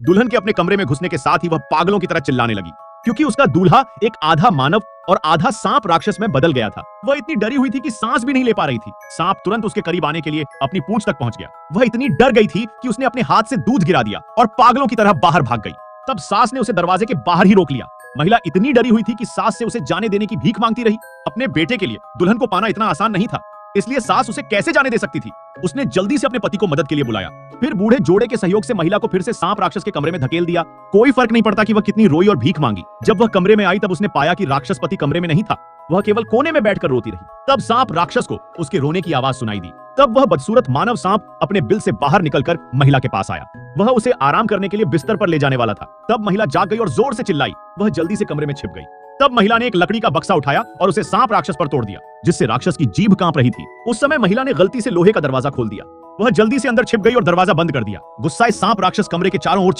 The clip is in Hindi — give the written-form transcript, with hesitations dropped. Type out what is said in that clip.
दुल्हन के अपने कमरे में घुसने के साथ ही वह पागलों की तरह चिल्लाने लगी, क्योंकि उसका दूल्हा एक आधा मानव और आधा सांप राक्षस में बदल गया था। वह इतनी डरी हुई थी कि सांस भी नहीं ले पा रही थी। सांप तुरंत उसके करीब आने के लिए अपनी पूंछ तक पहुंच गया। वह इतनी डर गई थी कि उसने अपने हाथ से दूध गिरा दिया और पागलों की तरह बाहर भाग गई। तब सास ने उसे दरवाजे के बाहर ही रोक लिया। महिला इतनी डरी हुई थी कि सास से उसे जाने देने की भीख मांगती रही। अपने बेटे के लिए दुल्हन को पाना इतना आसान नहीं था, इसलिए सास उसे कैसे जाने दे सकती थी। उसने जल्दी से अपने पति को मदद के लिए बुलाया। फिर बूढ़े जोड़े के सहयोग से महिला को फिर से सांप राक्षस के कमरे में धकेल दिया। कोई फर्क नहीं पड़ता कि वह कितनी रोई और भीख मांगी। जब वह कमरे में आई तब उसने पाया कि राक्षस पति कमरे में नहीं था। वह केवल कोने में बैठकर रोती रही। तब सांप राक्षस को उसके रोने की आवाज सुनाई दी। तब वह बदसूरत मानव सांप अपने बिल से बाहर निकलकर महिला के पास आया। वह उसे आराम करने के लिए बिस्तर पर ले जाने वाला था। तब महिला जाग गई और जोर से चिल्लाई। वह जल्दी से कमरे में छिप गई। तब महिला ने एक लकड़ी का बक्सा उठाया और उसे सांप राक्षस पर तोड़ दिया, जिससे राक्षस की जीभ कांप रही थी। उस समय महिला ने गलती से लोहे का दरवाजा खोल दिया। वह जल्दी से अंदर छिप गई और दरवाजा बंद कर दिया। गुस्साए सांप राक्षस कमरे के चारों ओर